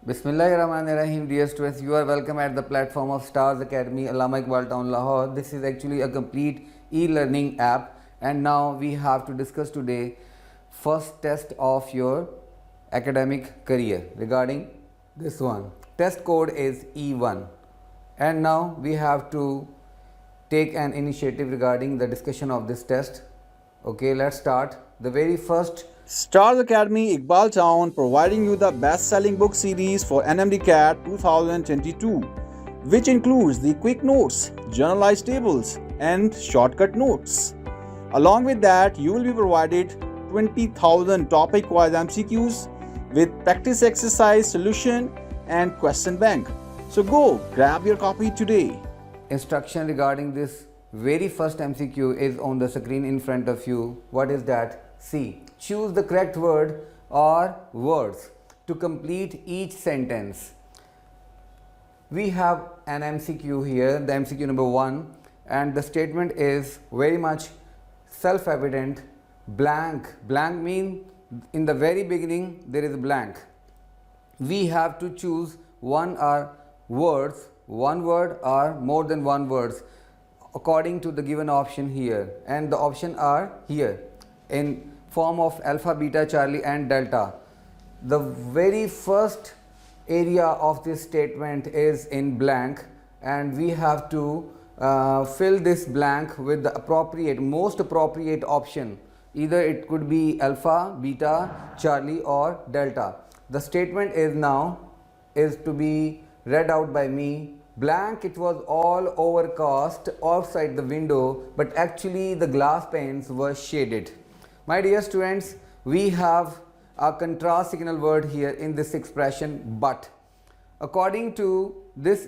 Bismillahirrahmanirrahim. Dear students, you are welcome at the platform of Stars Academy, Allama Iqbal Town, Lahore. This is actually a complete e-learning app, and now we have to discuss today first test of your academic career regarding this one. Test code is E1, and now we have to take an initiative regarding the discussion of this test. Okay, let's start. The very first Stars Academy Iqbal Town providing you the best-selling book series for NMD CAT 2022, which includes the quick notes, generalized tables, and shortcut notes. Along with that, you will be provided 20,000 topic-wise MCQs with practice exercise, solution, and question bank. So go grab your copy today. instruction regarding this very first MCQ is on the screen in front of you. What is that? See, choose the correct word or words to complete each sentence. We have an MCQ here, the MCQ number 1, and the statement is very much self-evident. Blank. Blank means in the very beginning there is a blank. We have to choose one or words, one word or more than one words according to the given option here, and the options are here in form of alpha, beta, Charlie and delta. The very first area of this statement is in blank, and we have to fill this blank with the appropriate, most appropriate option. Either it could be alpha, beta, Charlie or delta. The statement is to be read out by me. Blank, it was all overcast outside the window, but actually the glass panes were shaded. My dear students, we have a contrast signal word here in this expression, but. According to this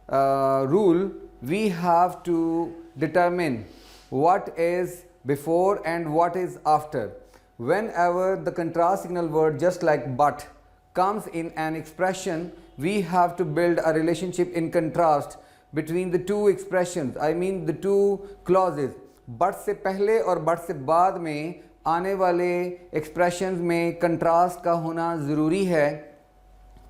rule, we have to determine what is before and what is after. Whenever the contrast signal word just like but comes in an expression, we have to build a relationship in contrast between the two expressions, I mean the two clauses. but से पहले और but से बाद में आने वाले expressions में contrast का होना ज़रूरी है,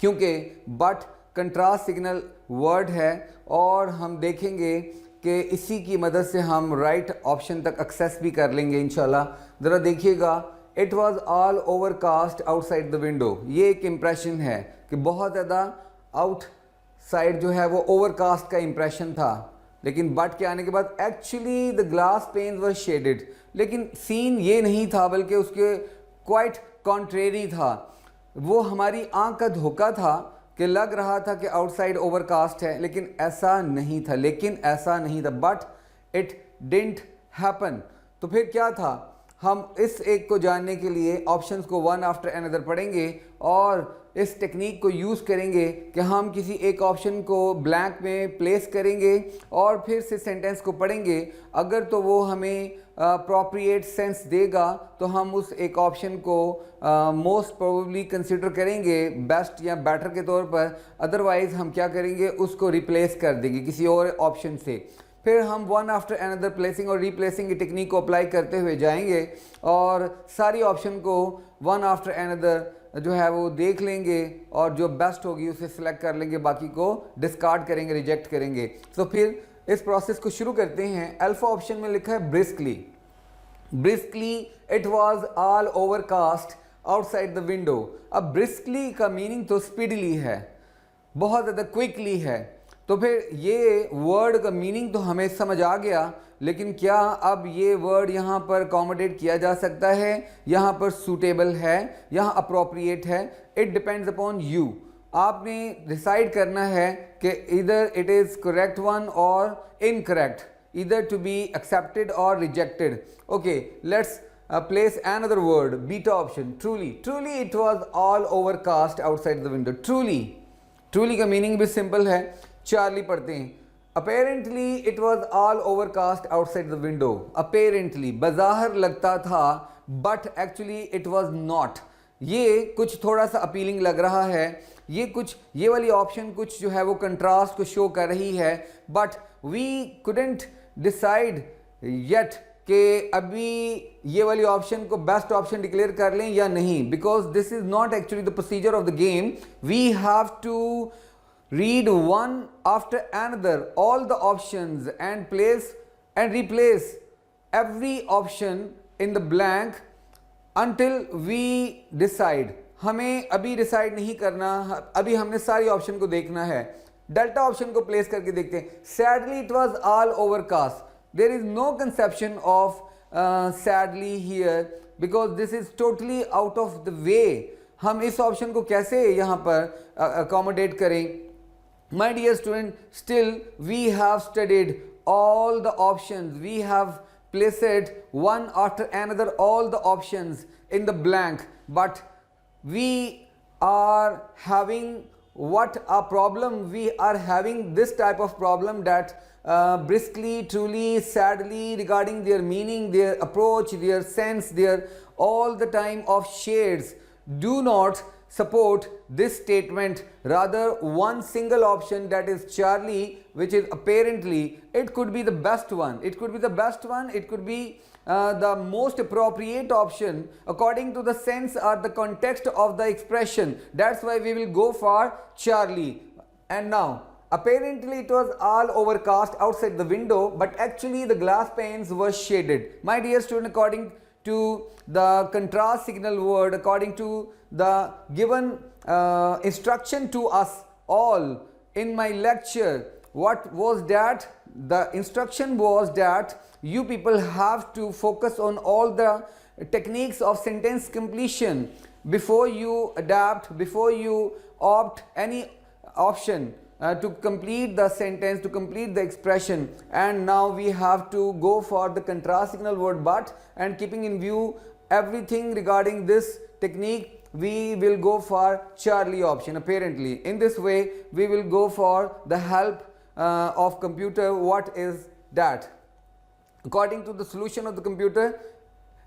क्योंकि बट कंट्रास्ट सिग्नल वर्ड है और हम देखेंगे कि इसी की मदद से हम राइट ऑप्शन तक एक्सेस भी कर लेंगे इंशाल्लाह। ज़रा देखिएगा, it was all overcast outside the window, ये एक इम्प्रेशन है कि बहुत ज़्यादा आउटसाइड जो है वो ओवरकास्ट का इम्प्रेशन था, लेकिन बट के आने के बाद actually the glass panes were shaded. लेकिन सीन ये नहीं था, बल्कि उसके क्वाइट कॉन्ट्रेरी था। वो हमारी आंख का धोखा था कि लग रहा था कि आउटसाइड ओवरकास्ट है, लेकिन ऐसा नहीं था। But it didn't happen. तो फिर क्या था? हम इस एक को जानने के लिए ऑप्शंस को वन आफ्टर अनदर पढ़ेंगे और इस टेक्निक को यूज़ करेंगे कि हम किसी एक ऑप्शन को ब्लैंक में प्लेस करेंगे और फिर से सेंटेंस को पढ़ेंगे। अगर तो वो हमें अप्रोप्रिएट सेंस देगा तो हम उस एक ऑप्शन को मोस्ट प्रोबेबली कंसिडर करेंगे बेस्ट या बेटर के तौर पर। अदरवाइज़ हम क्या करेंगे, उसको रिप्लेस कर देंगे किसी और ऑप्शन से। फिर हम वन आफ्टर अनदर प्लेसिंग और रिप्लेसिंग की टेक्निक को अप्लाई करते हुए जाएंगे और सारी ऑप्शन को वन आफ्टर अनदर जो है वो देख लेंगे और जो बेस्ट होगी उसे सिलेक्ट कर लेंगे, बाकी को डिस्कार्ड करेंगे, रिजेक्ट करेंगे। तो फिर इस प्रोसेस को शुरू करते हैं। अल्फा ऑप्शन में लिखा है briskly. It was all overcast outside the window. अब ब्रिस्कली का मीनिंग तो स्पीडली है, बहुत ज़्यादा क्विकली है। तो फिर ये वर्ड का मीनिंग तो हमें समझ आ गया, लेकिन क्या अब ये वर्ड यहाँ पर अकोमोडेट किया जा सकता है, यहाँ पर सूटेबल है, यहाँ अप्रोप्रिएट है? It depends upon you. आपने डिसाइड करना है कि इधर इट इज़ करेक्ट वन और इनकरेक्ट, इधर टू बी एक्सेप्टेड और rejected. Okay, let's place another word, beta option, truly it was all overcast outside the window। truly का मीनिंग भी सिंपल है, चार्ली पढ़ते हैं। apparently it was all overcast outside the window। apparently बज़ाहिर लगता था, but actually it was not। ये कुछ थोड़ा सा अपीलिंग लग रहा है, ये वाली ऑप्शन कुछ जो है वो कंट्रास्ट को शो कर रही है, but we couldn't decide yet कि अभी ये वाली ऑप्शन को बेस्ट ऑप्शन डिक्लेयर कर लें या नहीं, because this is not actually the procedure of the game. We have to read one after another all the options and place and replace every option in the blank until we decide. हमें अभी decide नहीं करना, अभी हमने सारी option को देखना है. डेल्टा ऑप्शन को प्लेस करके देखते हैं. Sadly it was all overcast. There is no conception of sadly here because this is totally out of the way. हम इस ऑप्शन को कैसे यहाँ पर अकोमोडेट करें? My dear student, still we have studied all the options. We have placed one after another all the options in the blank. But we are having what a problem? We are having this type of problem that briskly, truly, sadly, regarding their meaning, their approach, their sense, their all the time of shades do not support this statement. Rather, one single option, that is Charlie, which is apparently, it could be the best one. It could be the best one. It could be the most appropriate option according to the sense or the context of the expression. That's why we will go for Charlie. And now, apparently it was all overcast outside the window, but actually the glass panes were shaded. My dear student, according to the contrast signal word, according to the given instruction to us all in my lecture, what was that? The instruction was that you people have to focus on all the techniques of sentence completion before you adapt, before you opt any option to complete the sentence, to complete the expression. And now we have to go for the contrast signal word but, and keeping in view everything regarding this technique, we will go for Charlie option apparently. In this way we will go for the help of computer. What is that? According to the solution of the computer,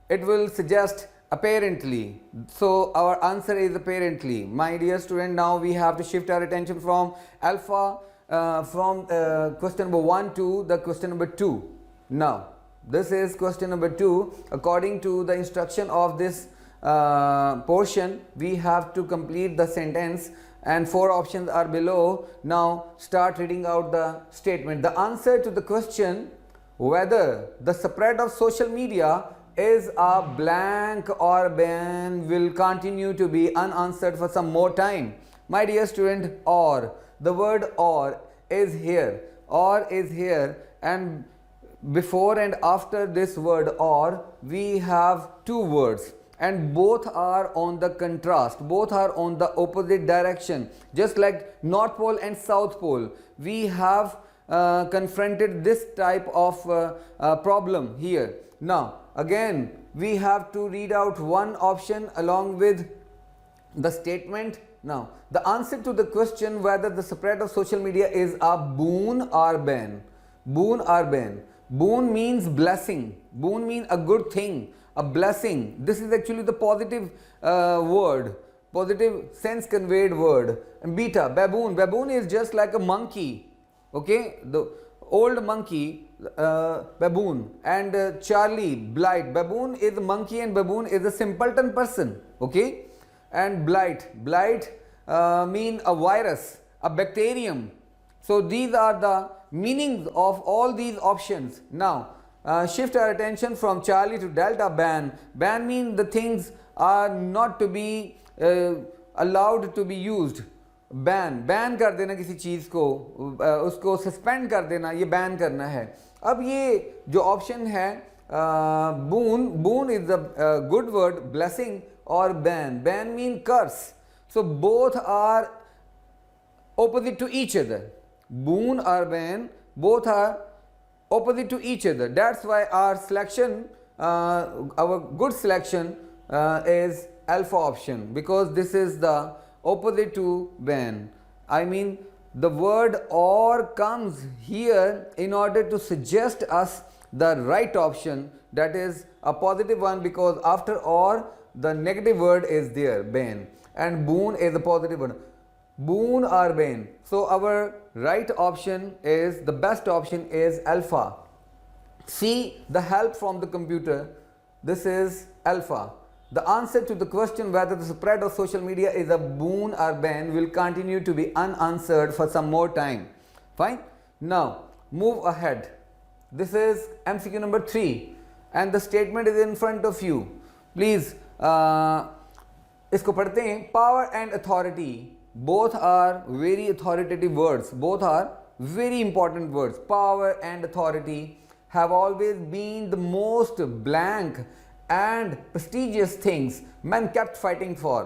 it will suggest apparently. So our answer is apparently. My dear student, now we have to shift our attention from alpha from question number 1 to the question number 2. Now this is question number 2. According to the instruction of this portion, we have to complete the sentence and 4 options are below. Now start reading out the statement. The answer to the question whether the spread of social media is a blank or ban will continue to be unanswered for some more time. My dear student, or the word or is here. Or is here, and before and after this word or we have 2 words, and both are on the contrast, both are on the opposite direction, just like North Pole and South Pole. We have confronted this type of problem here. Now again we have to read out one option along with the statement. Now the answer to the question whether the spread of social media is a boon or ban. Boon or ban. Boon means blessing. Boon means a good thing, a blessing. This is actually the positive word, positive sense conveyed word. And beta, baboon. Baboon is just like a monkey. Okay, the old monkey, baboon, and Charlie, blight. Baboon is a monkey and baboon is a simpleton person. Okay, and blight mean a virus, a bacterium. So these are the meanings of all these options. Now shift our attention from Charlie to delta. Ban. Ban means the things are not to be allowed to be used. Ban कर देना किसी चीज़ को, उसको suspend कर देना, ये ban करना है. अब ये जो ऑप्शन है boon is the good word, blessing, और bane mean curse. So both are opposite to each other. Boon or ban, both are opposite to each other. That's why our selection, our good selection is alpha option, because this is the opposite to ban. I mean, the word or comes here in order to suggest us the right option, that is a positive one, because after or the negative word is there, ban, and boon is a positive one. Boon or ban. So our right option is, the best option is alpha. See the help from the computer. This is alpha. The answer to the question whether the spread of social media is a boon or ban will continue to be unanswered for some more time. Fine. Now move ahead. This is MCQ number 3 and the statement is in front of you. Please इसको पढ़ते हैं. Power and authority both are very authoritative words. Both are very important words. Power and authority have always been the most blank and prestigious things men kept fighting for.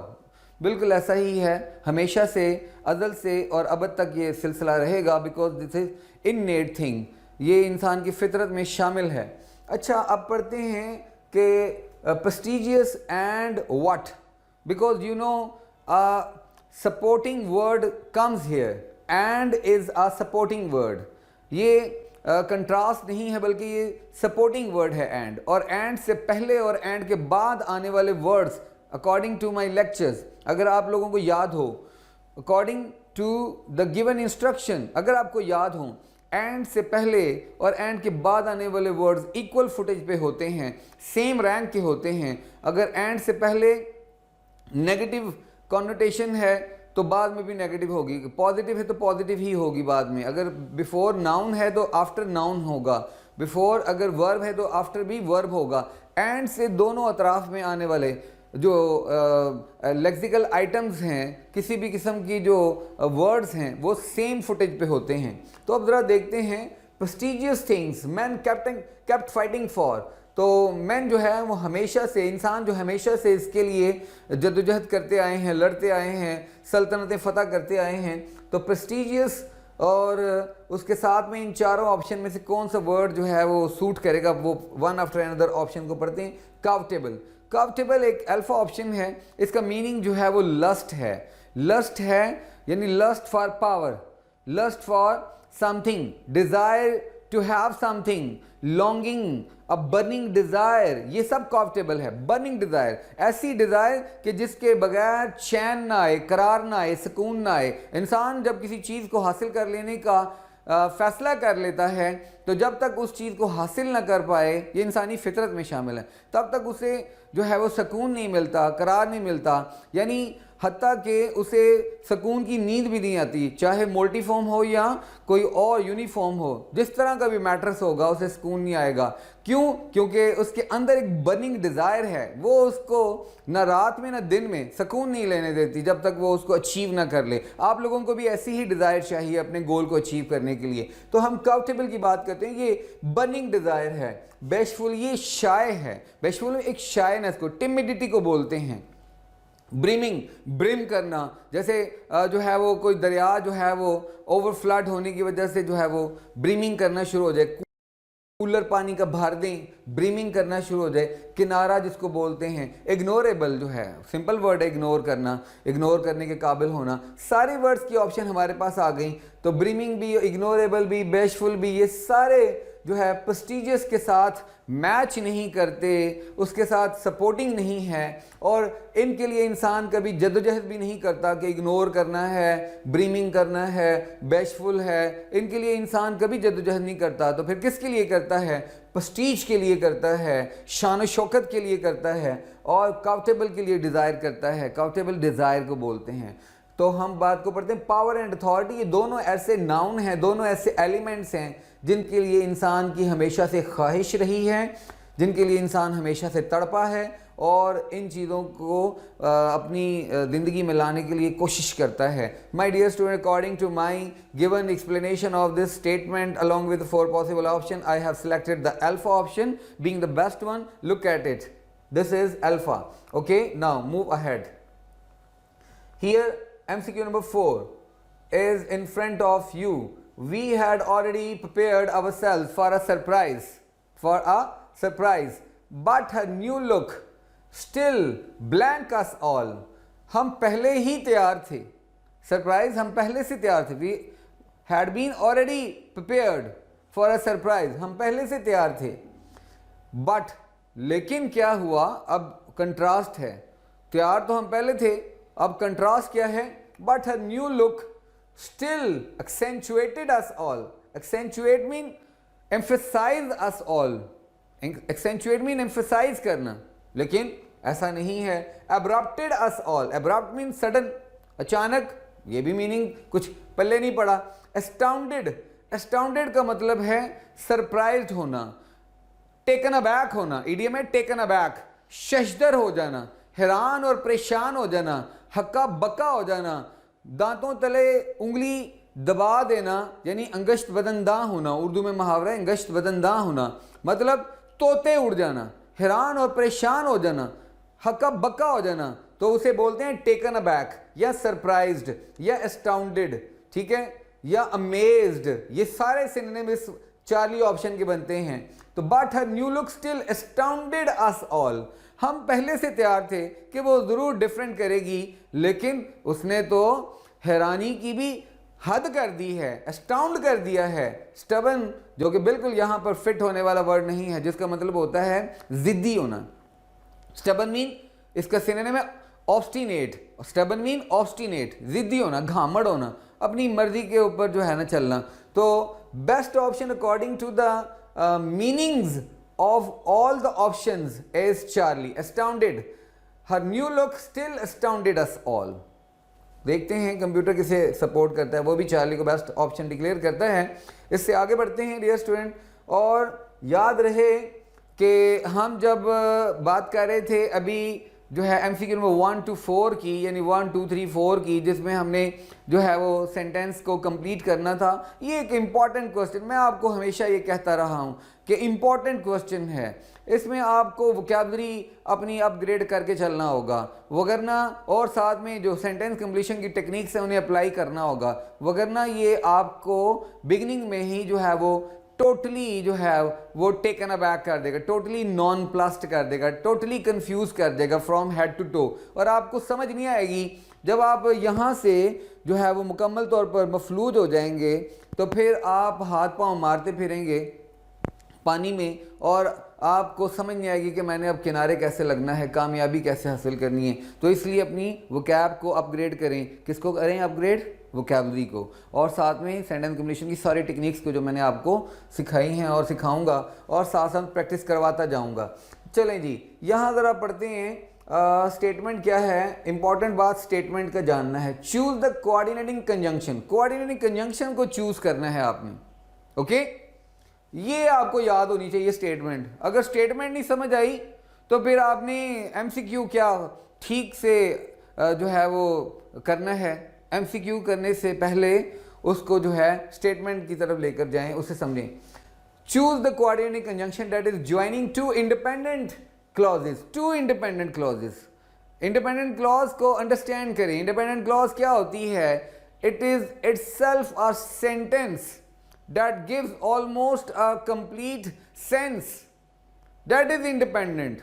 बिल्कुल ऐसा ही है, हमेशा से, अज़ल से और अब तक ये सिलसिला रहेगा. Because this is innate thing, ये इंसान की फितरत में शामिल है. अच्छा, अब पढ़ते हैं कि prestigious and what, because you know supporting word comes here and is a supporting word. ये कंट्रास्ट नहीं है बल्कि ये सपोर्टिंग वर्ड है एंड, और एंड से पहले और एंड के बाद आने वाले words according to my lectures, अगर आप लोगों को याद हो, according to the given instruction, अगर आपको याद हो, एंड से पहले और एंड के बाद आने वाले वर्ड्स इक्वल फुटेज पे होते हैं, सेम रैंक के होते हैं. अगर एंड से पहले नेगेटिव कॉन्नोटेशन है तो बाद में भी नेगेटिव होगी, पॉजिटिव है तो पॉजिटिव ही होगी बाद में. अगर बिफोर नाउन है तो आफ्टर नाउन होगा, बिफोर अगर वर्ब है तो आफ्टर भी वर्ब होगा. एंड से दोनों अतराफ में आने वाले जो लेक्सिकल आइटम्स हैं, किसी भी किस्म की जो वर्ड्स हैं, वो सेम फुटेज पे होते हैं. तो अब ज़रा देखते हैं prestigious things man kept fighting for. तो मैन जो है वो हमेशा से, इंसान जो हमेशा से इसके लिए जद्दोजहद करते आए हैं, लड़ते आए हैं, सल्तनतें फ़तह करते आए हैं. तो प्रेस्टिजियस और उसके साथ में इन चारों ऑप्शन में से कौन सा वर्ड जो है वो सूट करेगा, वो वन आफ्टर अनदर ऑप्शन को पढ़ते हैं. काउटेबल. काउटेबल एक अल्फा ऑप्शन है. इसका मीनिंग जो है वो लस्ट है. लस्ट है यानी lust for power, lust for something, desire to have something, longing, a burning desire, ये सब काउटेबल है. बर्निंग डिज़ायर, ऐसी डिज़ायर कि जिसके बगैर चैन ना आए, करार ना आए, सुकून ना आए. इंसान जब किसी चीज़ को हासिल कर लेने का फ़ैसला कर लेता है तो जब तक उस चीज़ को हासिल ना कर पाए, ये इंसानी फितरत में शामिल है, तब तक उसे जो है वो सुकून नहीं मिलता, करार नहीं मिलता. यानी हत्ता कि उसे सुकून की नींद भी नहीं आती, चाहे मल्टीफॉर्म हो या कोई और यूनिफॉर्म हो, जिस तरह का भी मैट्रेस होगा उसे सुकून नहीं आएगा. क्यों? क्योंकि उसके अंदर एक बर्निंग डिज़ायर है, वो उसको ना रात में ना दिन में सुकून नहीं लेने देती जब तक वो उसको अचीव ना कर ले. आप लोगों को भी ऐसी ही डिज़ायर चाहिए अपने गोल को अचीव करने के लिए. तो हम काउटेबल की बात करते हैं, ये बर्निंग डिज़ायर है. बेशफुल, ये शाय है. बेशफुल एक शायनेस को, टिमिडिटी को बोलते हैं. ब्रिमिंग, ब्रिम करना, जैसे जो है वो कोई दरिया जो है वो ओवरफ्लड होने की वजह से जो है वो ब्रिमिंग करना शुरू हो जाए, कूलर पानी का भर दें, ब्रिमिंग करना शुरू हो जाए. किनारा जिसको बोलते हैं. इग्नोरेबल जो है, सिंपल वर्ड है इग्नोर करना, इग्नोर करने के काबिल होना. सारे वर्ड्स की ऑप्शन हमारे पास आ गई. तो ब्रिमिंग भी, इग्नोरेबल भी, बेशफुल भी, ये सारे जो है प्रेस्टिजियस के साथ मैच नहीं करते, उसके साथ सपोर्टिंग नहीं है, और इनके लिए इंसान कभी जद्दोजहद भी नहीं करता कि इग्नोर करना है, ब्रीमिंग करना है, बेशफुल है. इनके लिए इंसान कभी जद्दोजहद नहीं करता. तो फिर किसके लिए करता है? प्रेस्टीज के लिए करता है, शान शौकत के लिए करता है, और काउटेबल के लिए डिज़ायर करता है. काउटेबल डिज़ायर को बोलते हैं. तो हम बात को पढ़ते हैं पावर एंड अथॉरिटी. ये दोनों ऐसे नाउन हैं, दोनों ऐसे एलिमेंट्स हैं जिनके लिए इंसान की हमेशा से ख्वाहिश रही है, जिनके लिए इंसान हमेशा से तड़पा है, और इन चीज़ों को अपनी ज़िंदगी में लाने के लिए कोशिश करता है. My dear student, according to my given explanation of this statement along with 4 possible option, I have selected the alpha option being the best one. Look at it, this is alpha. Okay, now move ahead. Here MCQ number 4 is in front of you. We had already prepared ourselves for a surprise, but her new look still blank us all. हम पहले ही तैयार थे. Surprise हम पहले से तैयार थे. We had been already prepared for a surprise. हम पहले से तैयार थे. But लेकिन क्या हुआ? अब कंट्रास्ट है. तैयार तो हम पहले थे, अब कंट्रास्ट क्या है? But her new look still accentuated us all. Accentuate mean emphasize us all, accentuate mean emphasize करना, लेकिन ऐसा नहीं है। Abrupted us all, abrupt mean sudden, अचानक, ये भी मीनिंग कुछ पल्ले नहीं पड़ा। एस्टाउंडेड, एस्टाउंडेड का मतलब है सरप्राइज्ड होना, टेकन अबैक होना, इडियम है टेकन अबैक, शशदर हो जाना, हैरान और परेशान हो जाना, हक्का बक्का हो जाना, दांतों तले उंगली दबा देना, यानी अंगश्त बदनदा होना, उर्दू में मुहावरा है अंगश्त बदनदा होना, मतलब तोते उड़ जाना, हैरान और परेशान हो जाना, हक्का बक्का हो जाना, तो उसे बोलते हैं टेकन अबैक या सरप्राइज्ड या एस्टाउंडेड, ठीक है, या अमेज्ड। ये सारे सिनोनिम इस चार्ली ऑप्शन के बनते हैं। तो but her new look still astounded us all, हम पहले से तैयार थे कि वो जरूर डिफरेंट करेगी, लेकिन उसने तो हैरानी की भी हद कर दी है, एस्टाउंड कर दिया है। स्टबन, जो कि बिल्कुल यहां पर फिट होने वाला वर्ड नहीं है, जिसका मतलब होता है जिद्दी होना। स्टबन मीन, इसका सिनोनिम है ऑब्स्टिनेट, स्टबन मीन ऑब्स्टिनेट, जिद्दी होना, घामड़ होना, अपनी मर्जी के ऊपर जो है ना चलना। तो best option according to the meanings of all the options is Charlie, astounded, her new look still astounded us all. देखते हैं कंप्यूटर किसे सपोर्ट करता है, वो भी चार्ली को बेस्ट ऑप्शन डिक्लेयर करता है। इससे आगे बढ़ते हैं डियर स्टूडेंट, और याद रहे कि हम जब बात कर रहे थे अभी जो है एमसीक्यू नंबर 1 to 4 की, यानी 1 2 3 4 की, जिसमें हमने जो है वो सेंटेंस को कंप्लीट करना था। ये एक इम्पॉर्टेंट क्वेश्चन, मैं आपको हमेशा ये कहता रहा हूँ कि इम्पॉर्टेंट क्वेश्चन है, इसमें आपको वोकैबुलरी अपनी अपग्रेड करके चलना होगा, वगरना, और साथ में जो सेंटेंस कंप्लीशन की टेक्निक्स है उन्हें अप्लाई करना होगा, वगरना ये आपको बिगिनिंग में ही जो है वो टोटली जो है वो टेकन अबैक कर देगा, टोटली नॉन प्लस्ड कर देगा, टोटली कंफ्यूज कर देगा फ्रॉम हेड टू टो, और आपको समझ नहीं आएगी। जब आप यहाँ से जो है वो मुकम्मल तौर पर मफलूज हो जाएंगे, तो फिर आप हाथ पांव मारते फिरेंगे पानी में, और आपको समझ नहीं आएगी कि मैंने अब किनारे कैसे लगना है, कामयाबी कैसे हासिल करनी है। तो इसलिए अपनी वोकैब को अपग्रेड करें। किसको करें अपग्रेड? वोकैबुलरी को, और साथ में सेंटेंस कंप्लीशन की सारी टेक्निक्स को जो मैंने आपको सिखाई हैं और सिखाऊंगा, और साथ साथ प्रैक्टिस करवाता जाऊंगा। चलें जी, यहाँ ज़रा पढ़ते हैं स्टेटमेंट क्या है। इंपॉर्टेंट बात स्टेटमेंट का जानना है। Choose the coordinating conjunction, coordinating conjunction को चूज करना है आपने, ओके। ये आपको याद होनी चाहिए स्टेटमेंट। अगर स्टेटमेंट नहीं समझ आई तो फिर आपने एमसीक्यू क्या ठीक से जो है वो करना है। एमसीक्यू करने से पहले उसको जो है स्टेटमेंट की तरफ लेकर जाएं, उसे समझें। Choose the coordinating conjunction that is joining two independent clauses, two independent clauses. Independent clause को अंडरस्टैंड करें। इंडिपेंडेंट क्लॉज क्या होती है? It is itself a sentence that gives almost a complete sense, that is independent.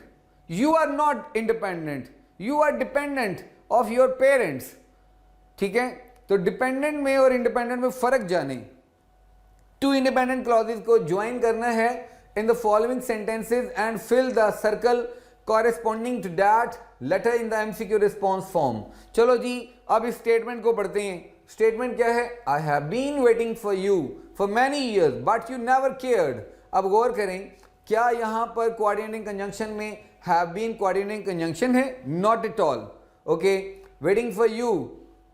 You are not independent, you are dependent of your parents, ठीक है। तो dependent में और इंडिपेंडेंट में फर्क जाने। टू इंडिपेंडेंट क्लॉजेस को ज्वाइन करना है in the following sentences and fill the circle corresponding to that letter in the MCQ response form. चलो जी, अब इस स्टेटमेंट को पढ़ते हैं। स्टेटमेंट क्या है? I have been waiting for you for many years but you never cared. अब गौर करें, क्या यहां पर कोऑर्डिनेटिंग कंजंक्शन में हैव बीन कोऑर्डिनेटिंग कंजंक्शन है? Not at all, okay. Waiting for you,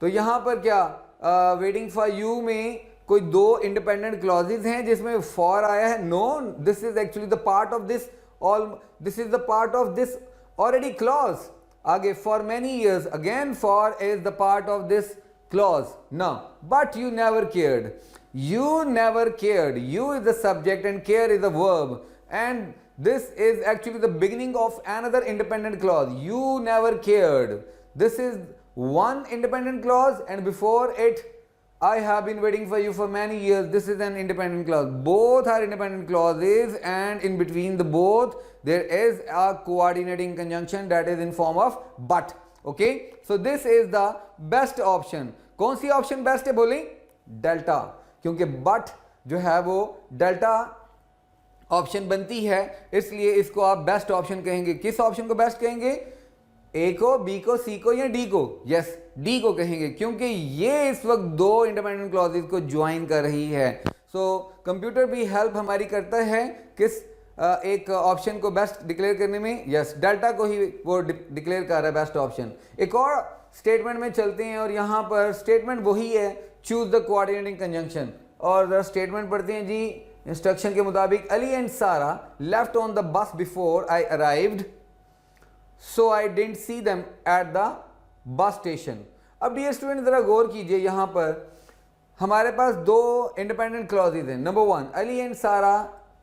तो यहां पर क्या वेटिंग फॉर यू में कोई दो इंडिपेंडेंट क्लॉजेज हैं जिसमें फॉर आया है? No, this is actually the part of this, all this is the part of this already clause. आगे for many years, again for is the part of this clause. Now, but you never cared. You never cared. You is the subject and care is the verb. And this is actually the beginning of another independent clause. You never cared. This is one independent clause, and before it, I have been waiting for you for many years. This is an independent clause. Both are independent clauses, and in between the both, there is a coordinating conjunction that is in form of but. Okay, so this is the best option. कौन C option best है बोली? Delta, क्योंकि but जो है वो delta option बनती है, इसलिए इसको आप बेस्ट ऑप्शन कहेंगे। किस ऑप्शन को बेस्ट कहेंगे? ए को, बी को, सी को या डी को? यस, डी को कहेंगे, क्योंकि ये इस वक्त दो इंडिपेंडेंट क्लॉजेज को ज्वाइन कर रही है। सो कंप्यूटर भी हेल्प हमारी करता है किस एक ऑप्शन को बेस्ट डिक्लेयर करने में। यस, डेल्टा को ही वो डिक्लेयर कर रहा है बेस्ट ऑप्शन। एक और स्टेटमेंट में चलते हैं और यहाँ पर स्टेटमेंट वही है, चूज द कोऑर्डिनेटिंग कंजंक्शन। और स्टेटमेंट पढ़ते हैं जी। इंस्ट्रक्शन के मुताबिक अली एंड सारा left on the bus before I arrived, so I didn't see them at the bus station. अब डियर स्टूडेंट जरा गौर कीजिए, यहाँ पर हमारे पास दो इंडिपेंडेंट क्लॉजेज हैं। नंबर 1, अली एंड सारा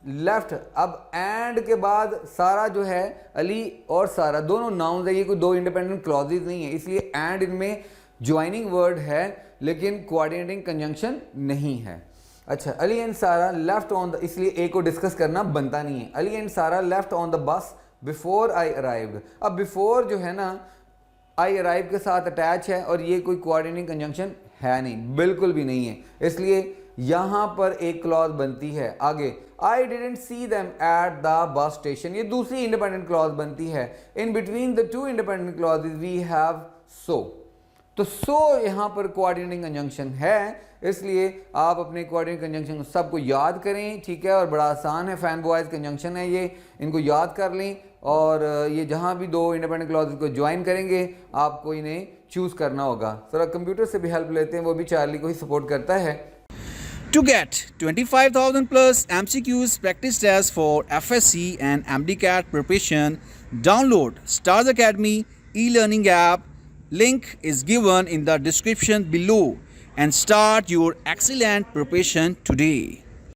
लेफ्ट। अब एंड के बाद सारा जो है, अली और सारा दोनों नाउन्स है, ये कोई दो इंडिपेंडेंट क्लॉजेज नहीं है, इसलिए एंड इनमें ज्वाइनिंग वर्ड है लेकिन कोऑर्डिनेटिंग कंजंक्शन नहीं है। अच्छा, अली एंड सारा लेफ्ट ऑन द, इसलिए ए को डिस्कस करना बनता नहीं है। अली एंड सारा left on the bus before I arrived. अब बिफोर जो है ना आई अराइव के साथ अटैच है और ये कोई कोऑर्डिनेटिंग कंजंक्शन है नहीं, बिल्कुल भी नहीं है, इसलिए यहां पर एक क्लॉज बनती है। आगे I didn't see them at the bus station, ये दूसरी इंडिपेंडेंट क्लॉज बनती है। In between the two independent clauses we have so, तो सो यहां पर कोऑर्डिनेटिंग कंजंक्शन है, इसलिए आप अपने कोऑर्डिनेटिंग कंजंक्शन सबको याद करें, ठीक है। और बड़ा आसान है, फैन बॉयज कंजंक्शन है ये, इनको याद कर लें और ये जहां भी दो इंडिपेंडेंट क्लॉजेज को ज्वाइन करेंगे आपको इन्हें चूज करना होगा। थोड़ा कंप्यूटर से भी हेल्प लेते हैं, वो भी चार्ली को ही सपोर्ट करता है। To get 25,000 plus MCQs practice tests for FSC and MDCAT preparation, download Stars Academy e-learning app. Link is given in the description below and start your excellent preparation today.